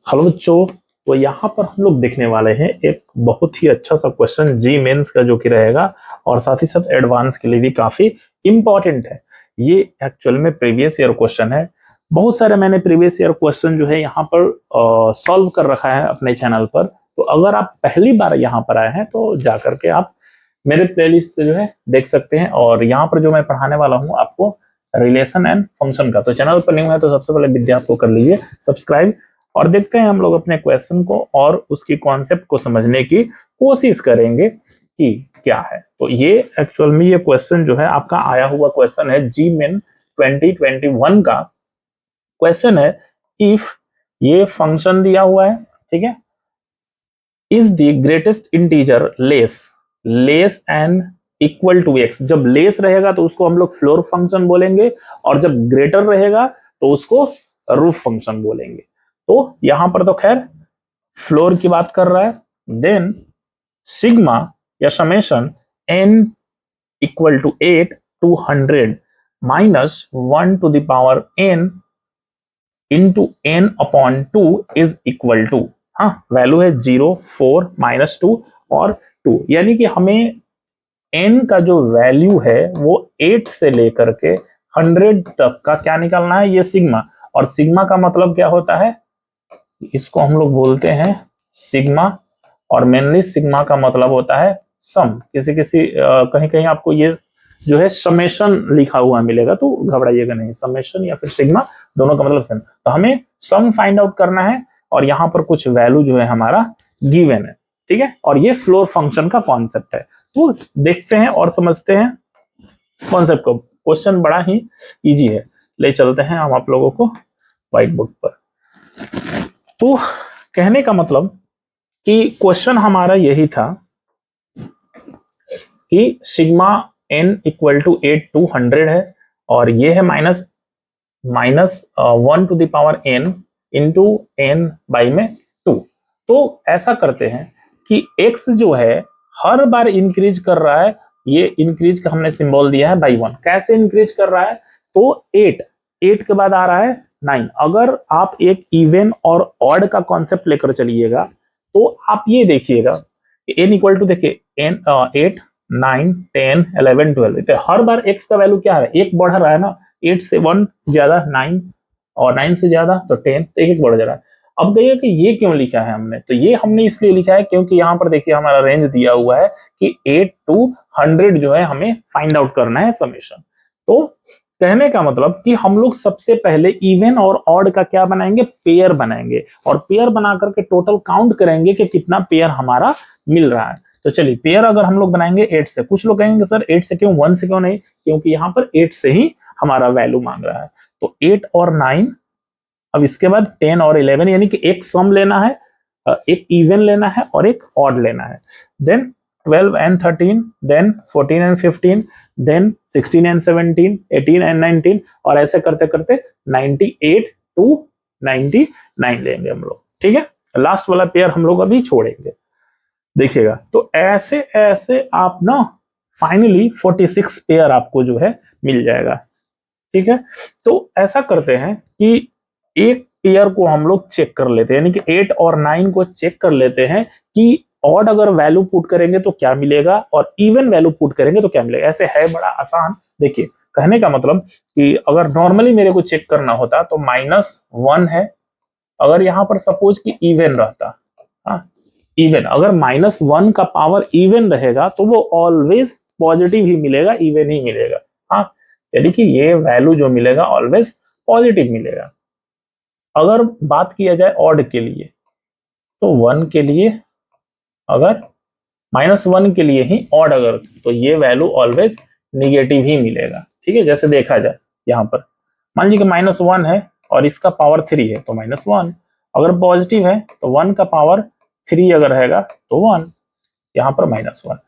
Hello बच्चों, तो यहाँ पर हम लोग देखने वाले हैं एक बहुत ही अच्छा सा क्वेश्चन जी मेंस का जो कि रहेगा और साथ ही साथ एडवांस के लिए भी काफी इंपॉर्टेंट है। ये एक्चुअल में प्रीवियस ईयर क्वेश्चन है। बहुत सारे मैंने प्रीवियस ईयर क्वेश्चन जो है यहाँ पर सॉल्व कर रखा है अपने चैनल पर। तो अगर आप पहली बार यहाँ पर आए हैं तो जा करके आप मेरे प्लेलिस्ट से जो है देख सकते हैं। और यहाँ पर जो मैं पढ़ाने वाला हूँ आपको रिलेशन एंड फंक्शन का, तो चैनल पर न्यू है तो सबसे पहले विद्या आपको कर लीजिए सब्सक्राइब। और देखते हैं हम लोग अपने क्वेश्चन को और उसकी कॉन्सेप्ट को समझने की कोशिश करेंगे कि क्या है। तो ये एक्चुअल में ये क्वेश्चन जो है आपका आया हुआ क्वेश्चन है जी मेन 2021 का क्वेश्चन है। इफ ये फंक्शन दिया हुआ है, ठीक है, is the greatest integer less and equal to X. जब लेस रहेगा तो उसको हम लोग फ्लोर फंक्शन बोलेंगे और जब ग्रेटर रहेगा तो उसको रूफ फंक्शन बोलेंगे। तो यहां पर तो खैर फ्लोर की बात कर रहा है। देन सिग्मा या summation n equal to 8 to 100 minus 1 to the power n into n upon 2 is equal to, हाँ वैल्यू है 0, 4, -2 और 2। यानी कि हमें n का जो वैल्यू है वो 8 से लेकर के 100 तक का क्या निकालना है, ये सिग्मा। और सिग्मा का मतलब क्या होता है, इसको हम लोग बोलते हैं सिग्मा। और मेनली सिग्मा का मतलब होता है सम। किसी किसी कहीं कहीं आपको ये जो है समेशन लिखा हुआ मिलेगा तो घबराइएगा नहीं, समेशन या फिर सिग्मा दोनों का मतलब सेम। तो हमें सम फाइंड आउट करना है और यहाँ पर कुछ वैल्यू जो है हमारा गिवन है, ठीक है। और ये फ्लोर फंक्शन का कॉन्सेप्ट है। तो देखते हैं और समझते हैं कॉन्सेप्ट को। क्वेश्चन बड़ा ही इजी है, ले चलते हैं हम आप लोगों को व्हाइट बोर्ड पर। तो कहने का मतलब कि क्वेश्चन हमारा यही था कि sigma n equal to 8 to 100 है और ये है minus 1 to the power n into n by में 2। तो ऐसा करते हैं कि x जो है हर बार इंक्रीज कर रहा है। ये इंक्रीज का हमने सिंबल दिया है बाई 1। कैसे इंक्रीज कर रहा है, तो 8 के बाद आ रहा है 9। अगर आप एक इवन और ऑड का कॉन्सेप्ट लेकर चलिएगा तो आप ये देखिएगा कि n इक्वल टू देखिए n 8, 9, 10, 11, 12। तो हर बार x का वैल्यू क्या है, एक बढ़ रहा है ना। 8 से 1 ज्यादा 9 और 9 से ज्यादा तो 10, तो एक बढ़ जा रहा है। अब कहिए कि ये क्यों लिखा है हमने, तो ये हमने इसलिए लिखा है क्योंकि यहाँ पर देखिए हमारा रेंज दिया हुआ है कि 8 टू 100 जो है हमें फाइंड आउट करना है समेशन। तो कहने का मतलब कि हम लोग सबसे पहले इवन और ऑड का क्या बनाएंगे, पेयर बनाएंगे। और पेयर बना करके टोटल काउंट करेंगे कि कितना पेयर हमारा मिल रहा है। तो चलिए पेयर अगर हम लोग बनाएंगे 8 से, कुछ लोग कहेंगे सर 8 से क्यों, 1 से क्यों नहीं, क्योंकि यहाँ पर 8 से ही हमारा वैल्यू मांग रहा है। तो 8 और 9, अब इसके बाद 10 और 11, यानी कि एक सम लेना है, एक इवन लेना है और एक ऑड लेना है। Then 12 and 13, then 14 and 15, then 16 and 17, 18 and 19 और ऐसे करते करते 98 टू 99 लेंगे हम लोग, ठीक है। लास्ट वाला पेयर हम लोग अभी छोड़ेंगे, देखिएगा। तो ऐसे ऐसे आप ना फाइनली 46 पेयर आपको जो है मिल जाएगा, ठीक है। तो ऐसा करते हैं कि एक पेयर को हम लोग चेक कर लेते हैं, यानी कि 8 और 9 को चेक कर लेते हैं कि ऑड अगर वैल्यू पुट करेंगे तो क्या मिलेगा और इवन वैल्यू पुट करेंगे तो क्या मिलेगा। ऐसे है बड़ा आसान। देखिए कहने का मतलब कि अगर नॉर्मली मेरे को चेक करना होता तो -1 है। अगर यहाँ पर सपोज कि इवन रहता, हाँ इवन, अगर -1 का पावर इवन रहेगा तो वो ऑलवेज पॉजिटिव ही मिलेगा, इवन ही मिलेगा। हाँ यानी कि ये वैल्यू जो मिलेगा ऑलवेज पॉजिटिव मिलेगा। अगर बात किया जाए ऑड के लिए तो 1 के लिए, अगर -1 के लिए ही ऑड अगर, तो ये वैल्यू ऑलवेज निगेटिव ही मिलेगा, ठीक है। जैसे देखा जाए यहाँ पर मान लीजिए कि -1 है और इसका पावर 3 है तो -1। अगर पॉजिटिव है तो 1 का पावर 3 अगर रहेगा तो 1, यहाँ पर -1।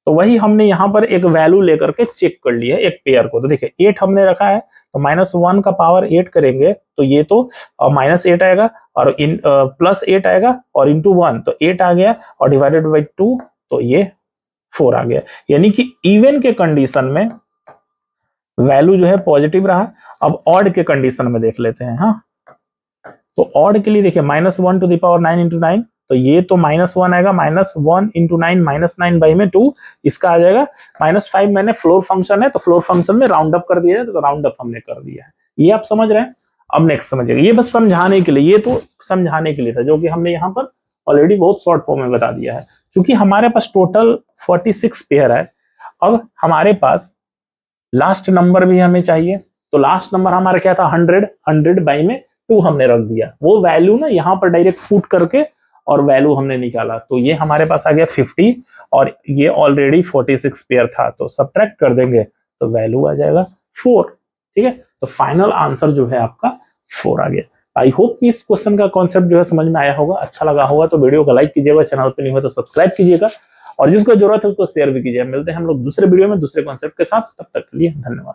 तो वही हमने यहाँ पर एक वैल्यू लेकर के चेक कर लिया है एक पेयर को। तो देखिए 8 हमने रखा है तो -1 का पावर 8 करेंगे तो ये तो -8 आएगा और +8 आएगा और इंटू 1 तो 8 आ गया और डिवाइडेड बाई 2 तो ये 4 आ गया। यानी कि इवन के कंडीशन में वैल्यू जो है पॉजिटिव रहा। अब ऑड के कंडीशन में देख लेते हैं। हाँ तो ऑड के लिए देखिए -1 टू द पावर 9 इंटू 9, तो ये तो -1 आएगा, -1 इंटू 9 -9 बाई में 2, इसका आ जाएगा -5। मैंने फ्लोर फंक्शन है तो फ्लोर फंक्शन में राउंड अप कर दिया है, तो राउंड अप हमने कर दिया है। ये आप समझ रहे हैं। अब नेक्स्ट समझिएगा, ये बस समझाने के लिए, ये तो समझाने के लिए था, जो कि हमने यहाँ पर ऑलरेडी बहुत शॉर्ट फॉर्म में बता दिया है। क्योंकि हमारे पास टोटल 46 पेयर है, अब हमारे पास लास्ट नंबर भी हमें चाहिए। तो लास्ट नंबर हमारा क्या था, 100 बाई में 2 हमने रख दिया। वो वैल्यू ना यहाँ पर डायरेक्ट पुट करके और वैल्यू हमने निकाला, तो ये हमारे पास आ गया 50 और ये ऑलरेडी 46 पेयर था, तो सब्ट्रैक्ट कर देंगे तो वैल्यू आ जाएगा 4। ठीक है, तो फाइनल आंसर जो है आपका 4 आ गया। आई होप कि इस क्वेश्चन का कॉन्सेप्ट जो है समझ में आया होगा। अच्छा लगा होगा तो वीडियो को लाइक कीजिएगा, चैनल पर नहीं हो तो सब्सक्राइब कीजिएगा, और जिसको जरूरत है उसको शेयर भी कीजिएगा। मिलते हैं हम लोग दूसरे वीडियो में दूसरे कॉन्सेप्ट के साथ, तब तक के लिए धन्यवाद।